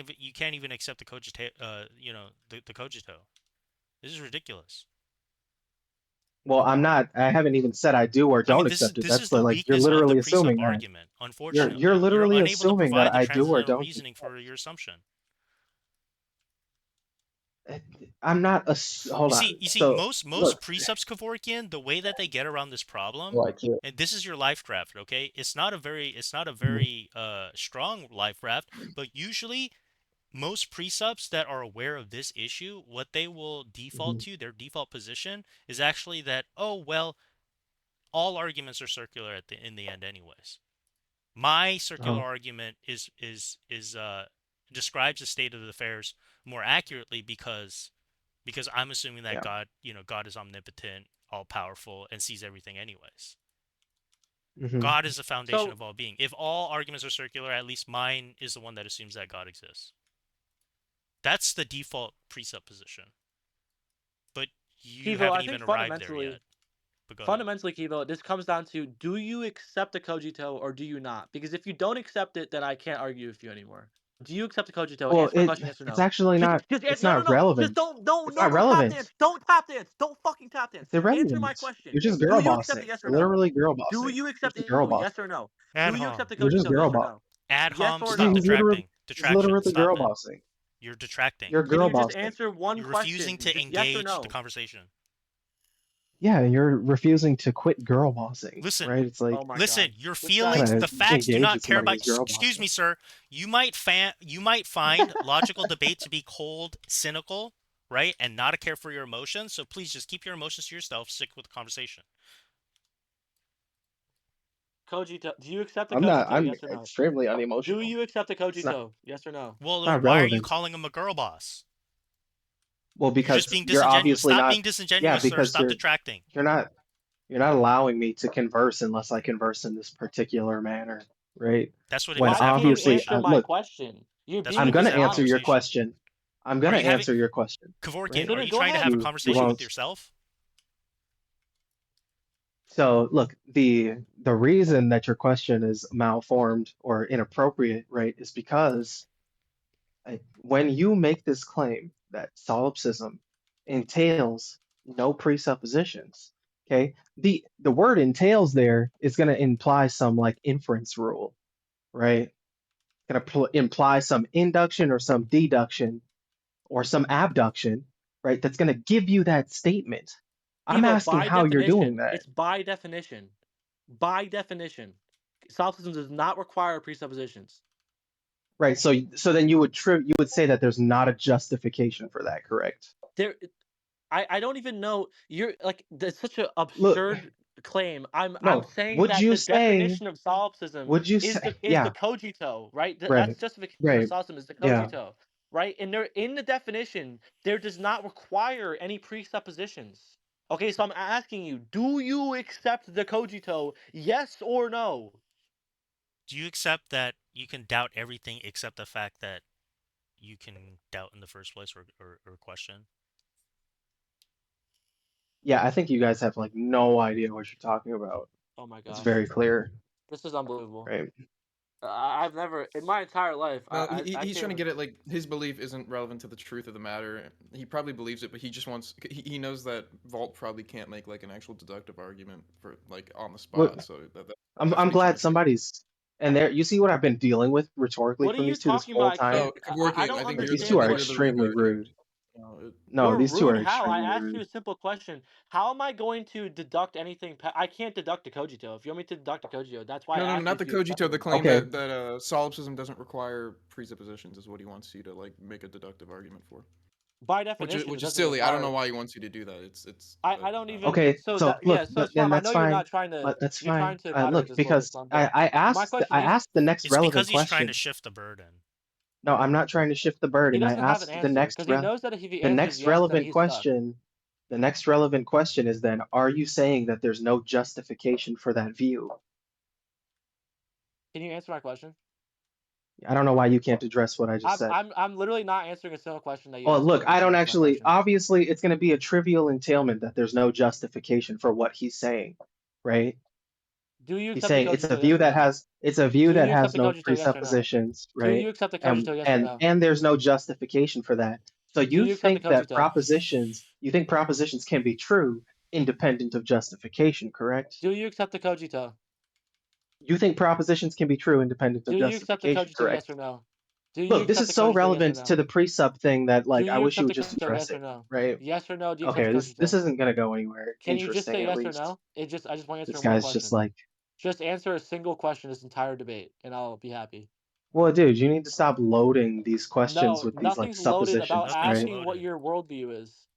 even accept the cogito. The cogito. This is ridiculous. Well, I'm not. I haven't even said I do or I mean, don't accept it. this is That's the like you're weakness of the literally presup assuming that. argument. You're Unfortunately, you're literally unable to assuming that provide the I do or transcendental don't. reasoning for your assumption. I'm not a. Hold on. You see, So most look. precepts, Kevorkian, the way that they get around this problem, Well, I can't. and this is your life draft, okay? It's not a very Mhm. strong life draft, but usually most precepts that are aware of this issue, what they will default Mhm. to, their default position, is actually that, oh well, all arguments are circular in the end, anyways. My circular Oh, argument describes the state of the affairs more accurately because I'm assuming that yeah. God is omnipotent, all powerful, and sees everything anyways. Hmm. God is the foundation So, of all being. If all arguments are circular, at least mine is the one that assumes that God exists. That's the default presupposition. But you Kivo, haven't I think even arrived there fundamentally, yet. But go ahead. Kivo, this comes down to: do you accept the cogito or do you not? Because if you don't accept it, then I can't argue with you anymore. Do you accept the cogito? Well, Answer my question, yes or it's no. actually not. It's No, no, not no. Just relevant. It's not don't tap relevant. dance. Don't tap dance. Don't fucking tap dance. It's Answer my irrelevant. question. You're just Do girl you accept it? bossing. Yes or You're no? literally girl Do bossing. you You're accept just it? girl Yes bossing. or no? Ad Do you accept hom. the You're just cogito? girl Yes or boss. no? Ad Yes hom. or Stop no? He's detraction. literally Stop girl it. bossing. You're detracting. You're Can girl you just bossing. answer one You're question? refusing to Just yes or engage the no. conversation. Yeah, you're refusing to quit girl bossing, Listen, right? It's like Oh my listen, god. your This guy- feelings, Kinda the facts do engage not with care somebody about. who's girl Excuse me, bossing. sir. You might find logical debate to be cold, cynical, right, and not a care for your emotions. So please just keep your emotions to yourself. Stick with the conversation. Kojito, do you accept the I'm not. Kojito? I'm Yes or no? extremely Do unemotional. you accept the It's not. Kojito? Yes or no? Well, It's then not why are you relevant. calling him a girl boss? Well, You're just because being you're disingenuous. obviously Stop not. being Yeah, disingenuous, sir. because Stop detracting. you're not. You're not allowing me to converse unless I converse in this particular manner, right? That's what it When means Why to have a can't you obviously, answer conversation. my look, question? You're That's what I'm it being means gonna to have a answer your dishonest. conversation. question. I'm Are gonna you having answer your question, Kevorkian? right? Are Then you go trying to ahead. have a You conversation with won't. yourself? So look, the reason that your question is malformed or inappropriate, right, is because when you make this claim that solipsism entails no presuppositions, okay, the word entails there is going to imply some like inference rule, right? Going to imply some induction or some deduction or some abduction, right? That's going to give you that statement. I'm Evo, asking by how you're doing definition, that, it's by definition. By definition. Solipsism does not require presuppositions. right? So then you would say that there's not a justification for that, correct? There I don't even know. You're like that's such an Look, absurd claim. I'm no, saying that the definition of solipsism would you is say, the yeah, cogito, right? That's right, justification of right, solipsism is the yeah. cogito, right? And there in the definition, there does not require any presuppositions. Okay, so I'm asking you, do you accept the cogito? Yes or no? Do you accept that you can doubt everything except the fact that you can doubt in the first place or question? Yeah, I think you guys have like no idea what you're talking about. Oh my It's gosh, very clear, this is unbelievable. right? I've never in my entire life. No, I he's can't trying to even. get it like his belief isn't relevant to the truth of the matter. He probably believes it, but he just wants. He knows that Vault probably can't make like an actual deductive argument for like on the What spot. So I'm that's I'm what he's trying glad to figure. somebody's and there you see what I've been dealing with rhetorically What are from you these two this talking about? whole I time. can't. So I Kevorkian, don't I think These understand two the are you're the question. extremely retard here. rude. No, No, We're these two rude. are How? I extremely asked you rude. a simple question. How am I going to deduct anything? I can't deduct a cogito. If you want me to deduct a cogito, that's why I no, asked you not if the you accept cogito. The them. claim Okay, that solipsism doesn't require presuppositions is what he wants you to like make a deductive argument for. By Which definition, it is doesn't silly. I don't know require. why he wants you to do that. I don't I don't know. even. okay. So So that look, yeah. So then Storm, I that's know you're fine. not trying to. That's You're trying fine. to moderate Look, this a little bit, because Storm. I But I my asked question I is, asked the next It's relevant because he's trying to question. shift the burden. No, I'm not trying to shift the he burden. I doesn't have an asked answer because he knows that if he the answers next yes, then relevant he's stuck. question. The next relevant question is then, are you saying that there's no justification for that view? Can you answer my question? I don't know why you can't address what I just said. I'm literally not answering a single question that you Well, asked me. look, You're I not don't answering my actually, question. obviously, it's going to be a trivial entailment that there's no justification for what he's saying, right? Do you He's accept the saying cogito? Yes or no? it's a view Do that you accept has the no cogito? Yes or no? presuppositions, Do right? you accept the And cogito? Yes or and no? and there's no justification for that. So Do you accept the cogito? you think propositions can be true independent of justification, correct? Do you accept the cogito? You think propositions can be true independent of Do you accept the justification, cogito? Yes correct? or no? Do you Look, this accept is the so cogito? Yes or relevant to no? the presup thing that Do like I you wish you accept would the just cogito? address Yes or it, no? right? Yes or no? Do you accept Okay, the this cogito? isn't gonna go anywhere Can you just interesting say at yes or least. no? I just want to This answer one guy's just question. like, Just answer a single question this entire debate, and I'll be happy. well, dude, you need to stop loading these questions No, with these like nothing's loaded about suppositions, Nothing's right? asking what loaded. your worldview is.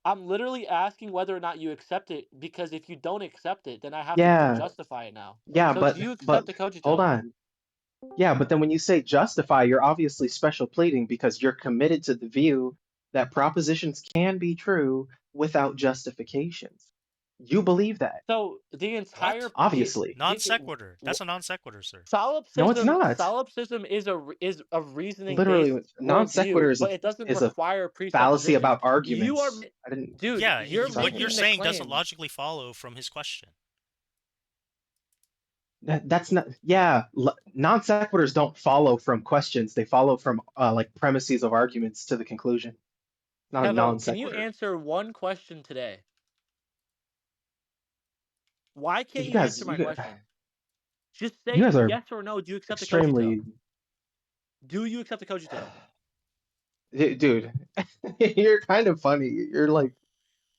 I'm literally asking whether or not you accept it because if you don't accept it, then I have to Yeah, justify it now. yeah, So do you but accept the hold cogito? on. Yeah, but then when you say justify, you're obviously special pleading because you're committed to the view that propositions can be true without justifications. You believe that, So the entire What? obviously. Non sequitur. That's a non sequitur, sir. No, it's not. solipsism is a reasoning based Literally, non worldview, sequitur but it doesn't is a require fallacy presuppositions. about You are, arguments. I didn't. dude, Yeah, What are you're you what talking you're making about? the saying doesn't claim. logically follow from his question. That's not. Yeah, non sequiturs don't follow from questions. They follow from like premises of arguments to the conclusion. Not a non Kevo, can you sequitur. answer one question today? Why can't You you answer guys, my question? Just you say guys are yes or no. Do you accept the cogito? extremely, Do you accept the cogito? dude. You're kind of funny. You're like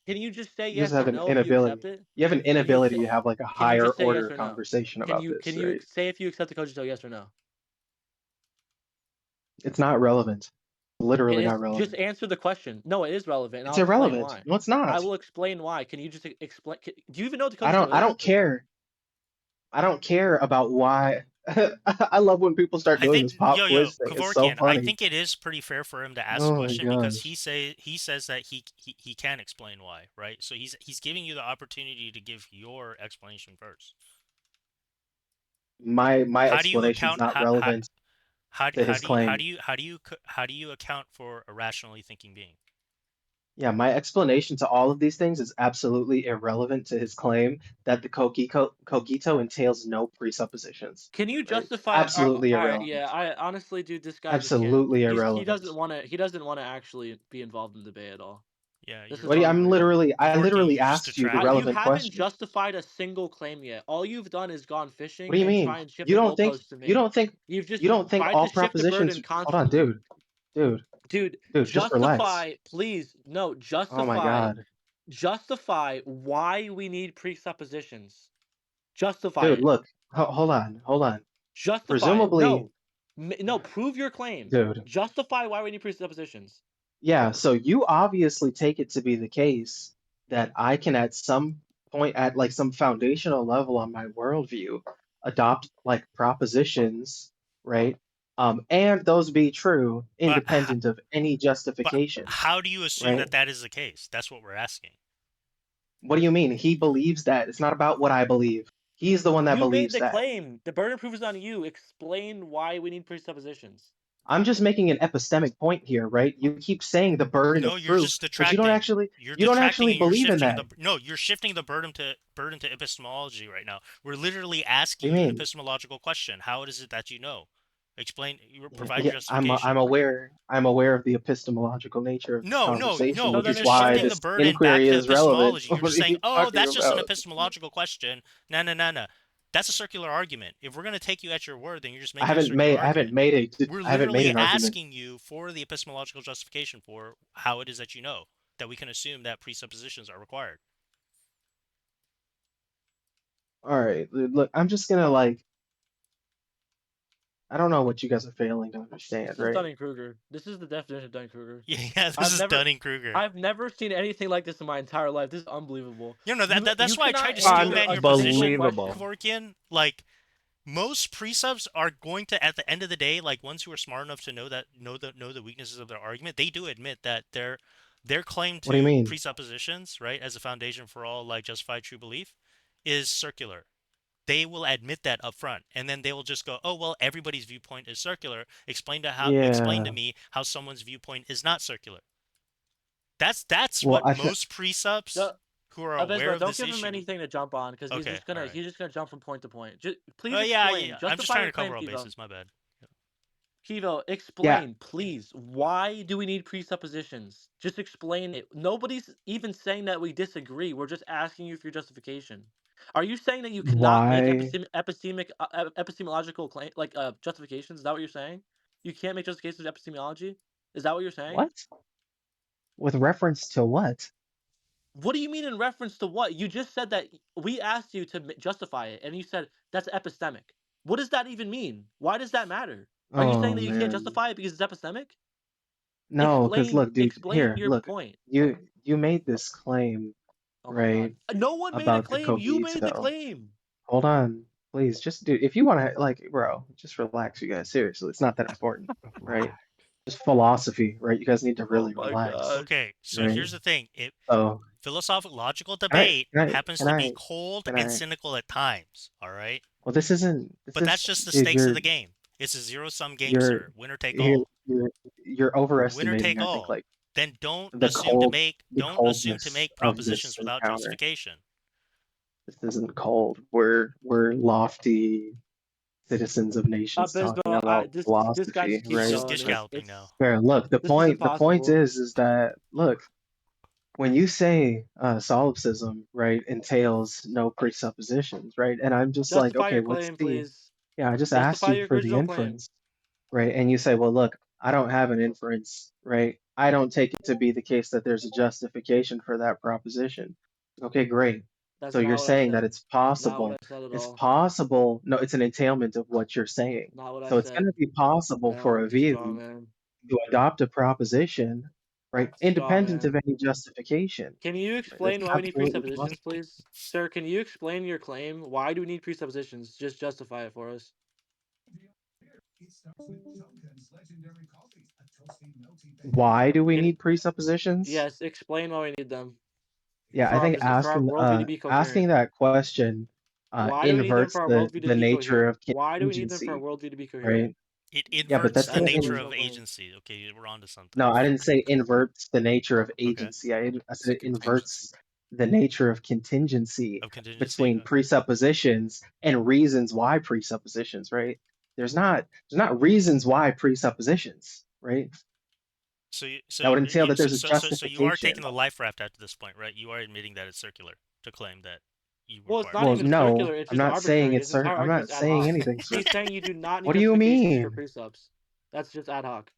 Can you just say You just yes have or an no if you accept inability. it? You have an Can you inability say, to have like a can you higher just say yes order or no? conversation about this, right? Say if you accept the Kojito, yes or no? It's not relevant. Literally not Just relevant. answer the question. No, it is relevant, and It's I'll explain irrelevant. why. No, it's I not. will explain why. Can you just explain? Do you even know what the I Kojito don't is? care. I don't care about why. I love when people start I doing think this pop quiz thing. It's so Kevorkian, I funny. think it is pretty fair for him to ask the Oh my question because gosh. he says that he can explain why, right? So he's giving you the opportunity to give your explanation first. My How do you explanation's account not relevant to his claim. how do you account for a rationally thinking being? Yeah, my explanation to all of these things is absolutely irrelevant to his claim that the cogito entails no presuppositions. Can you Right? justify? Absolutely All right, irrelevant. yeah. I honestly, dude, this guy just can't. Absolutely He irrelevant. doesn't want to. He doesn't want to actually be involved in the debate at all. Yeah, This you're is What do you, how I'm weird. I Kevorkian, literally you're just asked you the detracting. You relevant haven't question. justified a single claim yet. All you've done is gone What fishing do you and mean? try and shift the goalposts to You me. don't think You've just you don't think tried to all shift the propositions burden hold on, constantly. dude, Dude, just relax. justify, please. No, Oh my God. justify why we need presuppositions. Justify Dude, it. look, hold on. Justify it. Presumably, No, prove your claim. dude. Justify why we need presuppositions. Yeah, so you obviously take it to be the case that I can at some point, at like some foundational level on my worldview, adopt like propositions, right? And those be true But independent of any but justification, how do you assume right? that that is the case? That's what we're asking. What do you mean? He believes that. It's not about what I believe. He's the one that You made believes the that. claim. The burden of proof is on you. Explain why we need presuppositions. I'm just making an epistemic point here, right? You keep saying the burden No, of you're proof, just but detracting. You're you don't detracting actually and you're believe in shifting that. the no, you're shifting the burden to epistemology right now. We're literally What asking do you you an mean? epistemological question. How is it that you know? Explain. Yeah, Provide yeah, your justification. I'm aware of the epistemological nature of this conversation, No. So which You're then is just why shifting explain. the this burden back inquiry to is relevant. epistemology. You're What just are saying, you oh, talking that's just an about? epistemological question. No. That's a circular argument. If we're gonna take you at your word, then you're just I making a haven't circular made I argument. haven't made a We're I haven't made literally an argument. asking you for the epistemological justification for how it is that you know that we can assume that presuppositions are required. All right, look, I'm just gonna like I don't know what you guys are failing to understand, This is right? Dunning-Kruger. This is the definition of Dunning-Kruger. Yeah, this I've is never, Dunning-Kruger. I've never seen anything like this in my entire life. This is unbelievable. That's You why I tried cannot to steel answer man a your single position, Unbelievable. question. Kevorkian. Like most precepts are going to, at the end of the day, like ones who are smart enough to know the weaknesses of their argument, they do admit that their claim What do you to mean? presuppositions, right, as a foundation for all like justified true belief, is circular. They will admit that up front, and then they will just go, "Oh well, everybody's viewpoint is circular. Explain to Yeah. me how someone's viewpoint is not circular." That's Well, what most precepts No, who are aware Abisma, of don't this give him issue. anything to jump on because Okay, all right. he's just gonna jump from point to point. Please Oh explain. I'm just Justify trying your to claim, cover all Kivo. bases. My bad. Kivo, yeah. explain, please. Why do we need presuppositions? Just explain it. Nobody's even saying that we disagree. We're just asking you for your justification. Are you saying that you cannot make Why? epistemological claim justifications? Is that what you're saying? You can't make justifications of epistemology? Is that what you're saying? What? With reference to what? What do you mean in reference to what? You just said that we asked you to justify it, and you said that's epistemic. What does that even mean? Why does that matter? Are you saying Oh that you can't man. justify it because it's epistemic? No, because look, dude, Explain here, your look, point. you made this claim, Oh my god. right, No one made a about the claim. You made the cogito. claim. Hold on, please, just dude, if you want to, like, bro, just relax, you guys. Seriously, it's not that important, right? Just philosophy, right? You guys need to Oh really my relax, god. Okay, so right? here's the thing. So, Philosophical logical can I, debate can I, happens can to be I, cold can and I? cynical at times. All right, Well, this isn't. This but that's is, just the dude. stakes of the game. It's a zero-sum game, You're, sir. Winner take you're, all. you're, you're Winner overestimating, take I think, all. like Then don't the assume to cold, make the don't assume to coldness make of this propositions without encounter. justification. This isn't cold. We're lofty citizens of nations talking Abysmal. about This guy philosophy, just keeps He's right? just going. dish galloping now. Where look, This is the point impossible. is that look, when you say solipsism, right, entails no presuppositions, right? And I'm just like, Justify okay, your what's claim, the please. yeah, I just asked Justify you your for the original claim. inference, right? And you say, well, look, I don't have an inference, right? I don't take it to be the case that there's a justification for that proposition. Okay, great. That's So not you're what I saying that said. it's Not what possible. I said at It's all. possible. No, it's an entailment of what you're saying. Not what I So it's going said. to be possible for a Just view straw man. to adopt a proposition, right, Straw independent man. of any justification. Can you Right? That's explain why we need absolutely presuppositions, possible. please? Sir, can you explain your claim? Why do we need presuppositions? Just justify it for us. Why do we Can- need presuppositions? Yes, explain why we need them. Yeah, For I our, think for our worldview to be asking coherent. that question Why do we need them inverts for our worldview to the be nature coherent? of Why do we need them for our contingency, worldview to be coherent? right? It Yeah, but inverts that's the gonna nature original of claim. agency. Okay, we're on to something. No, I didn't say inverts the nature of agency. I said it inverts the nature of contingency Of contingency. between presuppositions and reasons why presuppositions, right? There's not reasons why presuppositions, right? So That would entail that there's a so you are justification. taking the life raft after this point, right? You are admitting that it's circular to claim that you Well, it's require. not even no, circular. It's I'm just not saying arbitrary. it's His entire I'm argument not is ad saying hoc. anything. He's saying you do not need What do you justifications for mean? presups. That's just ad hoc.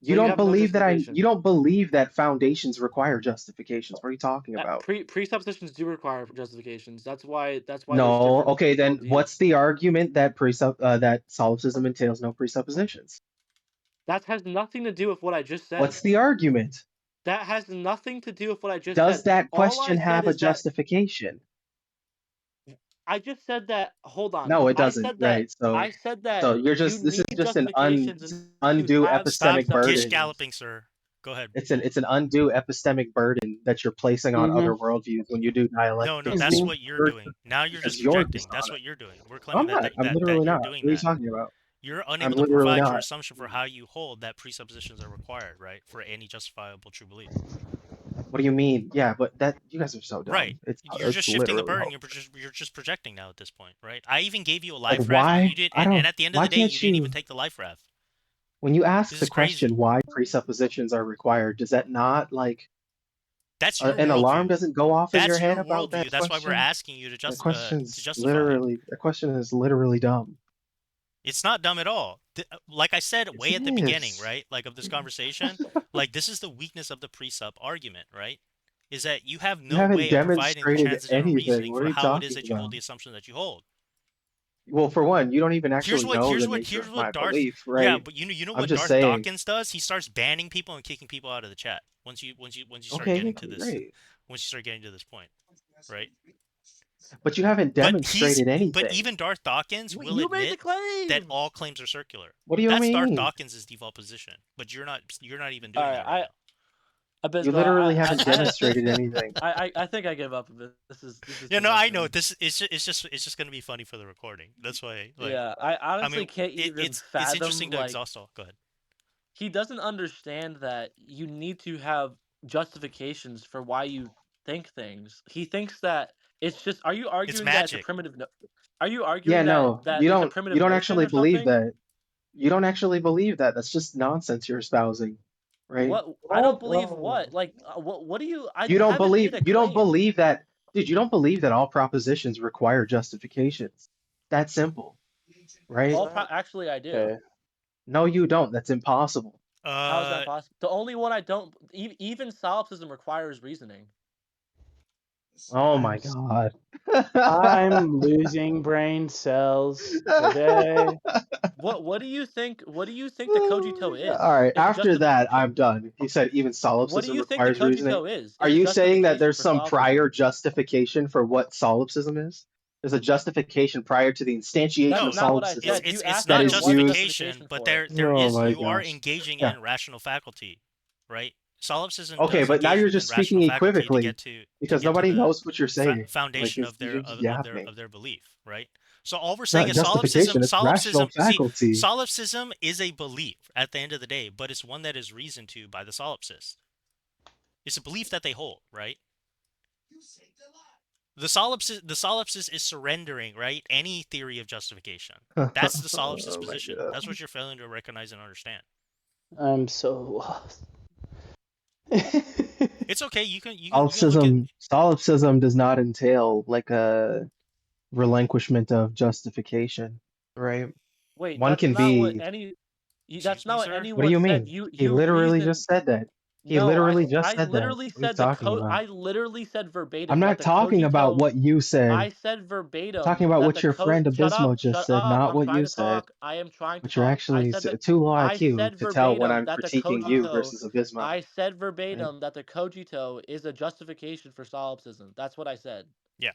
You So you don't have no believe that justification. you don't believe that foundations require justifications. What are you talking about? Presuppositions do require justifications. That's why there's No. different Okay, then worldviews. what's the argument that that solipsism entails no presuppositions? That has nothing to do with what I just said. What's the argument? That has nothing to do with what I just Does said. that All I question said have a is that justification? I just said that. Hold on. No, it I doesn't, said that. right? So I said that you're you just this need is just an justifications and you undue have Stop epistemic gish burden. galloping, sir. Go ahead. It's an undue epistemic burden that you're placing on other worldviews when you do dialectic. No, that's what you're doing. Now you're just projecting. That's what you're doing. We're claiming I'm not. I'm that literally you're not. doing What are you that. talking about? You're I'm unable to literally provide your not. assumption for how you hold that presuppositions are required, right, for any justifiable true belief. What do you mean? Yeah, but that you guys are so dumb. Right. You're just shifting the literally burden. You're just projecting now at this point, right? I even gave you a like life raft, and why? you did, I don't. and at the end of Why the day, you can't didn't you? even take the life raft. When you ask This the is crazy. question why presuppositions are required, does that not like That's your an alarm worldview. doesn't go off in your That's head your about that worldview. That's why we're question? asking you to That justify it. that question is literally dumb. It's not dumb at all. Like I said way Yes, at it the beginning, is. right? Like of this conversation, like this is the weakness of the presup argument, right? Is that you have You no haven't way of providing the demonstrated transcendental anything. reasoning What are for you how it is talking that you hold about? the assumption that you hold. Well, for one, you don't even actually know the nature of my Darth. belief, Yeah, right? but you know I'm what just Darth saying. Dawkins does? He starts banning people and kicking people out of the chat once you start Okay, getting to this. great. Once you start getting to this point, right? But you haven't demonstrated anything. But even Darth Dawkins will admit that all claims are circular. What do you That's mean? Darth Dawkins' default position. But you're not even doing that right now. You literally haven't demonstrated anything. I think I give up a bit. This is Yeah, too no, much I for know. me. It's just gonna be funny for the recording. That's why. Like, yeah, I honestly can't even it's fathom. interesting to like, exhaust all. Go ahead. He doesn't understand that you need to have justifications for why you think things. He thinks that it's just. Are you arguing that it's a primitive? Are you arguing no, that you it's a don't. primitive You don't notion actually or believe something? that. You don't actually believe that. That's just nonsense you're espousing, right? What I don't believe. What like what do you? You don't haven't believe. made a You don't claim. believe that, dude. You don't believe that all propositions require justifications. That simple, right? Actually, I do. No, you don't. That's impossible. How is that possible? The only one I don't. Even solipsism requires reasoning. Oh my god. I'm losing brain cells today. What do you think? What do you think the cogito is? All right. After that, I'm done. He said even solipsism requires reasoning. Are you saying that there's some prior justification for what solipsism is? There's a justification prior to the instantiation of solipsism. It's not justification, but there is. You are engaging in rational faculty, right? Solipsism Okay, does but now engage you're within just rational speaking faculty equivocally because nobody knows what you're saying. Foundation like, of their belief, right? So all we're it's saying not is justification, it's rational faculty. See, solipsism is a belief at the end of the day, but it's one that is reasoned to by the solipsist. It's a belief that they hold, right? The solipsist is surrendering, right? Any theory of justification. That's the solipsist position. God. That's what you're failing to recognize and understand. I'm so lost. It's okay. You can look at... Solipsism does not entail like a relinquishment of justification, right? Wait, one that's can not be what any. That's Excuse not me, what sir? What do anyone you said. mean? He literally just said that. He No, literally just I said that. literally What are you said the talking code. about? I literally said verbatim I'm that not the talking about cogito. what you said. I said I'm verbatim talking about that what the your code. friend Shut Abysmal up! just Shut said, up! not I'm what trying you to said. talk. I am trying to But you're talk. I actually said that. too low I IQ said to tell when verbatim I'm that the critiquing you cogito. versus Abysmal. I said Right? verbatim that the cogito is a justification for solipsism. That's what I said. Yeah.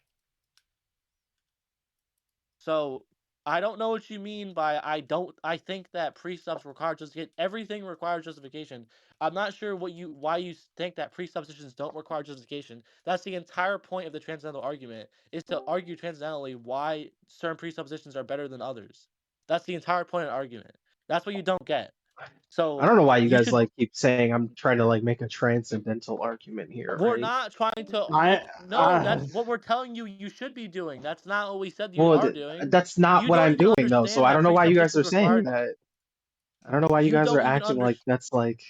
So I don't know what you mean by I think that presups require justification. Everything requires justification. I'm not sure why you think that presuppositions don't require justification. That's the entire point of the transcendental argument, is to argue transcendentally why certain presuppositions are better than others. That's the entire point of the argument. That's what you don't get. So I don't know why you you guys should. like keep saying I'm trying to like make a transcendental argument here, We're right? not trying to. I No, that's what we're telling you. You should be doing. That's not what we said you Well, are doing. that's not You what don't I'm even doing though, so understand I that don't know why you guys presuppositions are saying require. that. I don't know why you You guys are don't even acting like that's like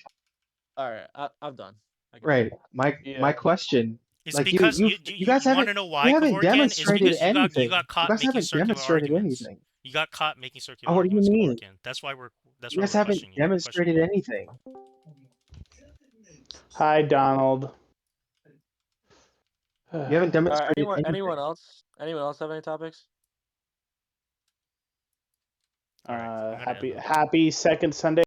All right, I'm done. I can right. My yeah. question, It's like because you guys you want haven't to know why, demonstrated Kevorkian? It's because you anything. got You caught guys making haven't circular demonstrated arguments. anything. You got caught making Oh, circular what do you arguments, mean? Kevorkian. That's why we're You guys haven't questioning demonstrated you. anything. Hi, Donald. You haven't demonstrated anything. anyone else? Anyone else have any topics? All right, I'm gonna end the- Happy second Sunday.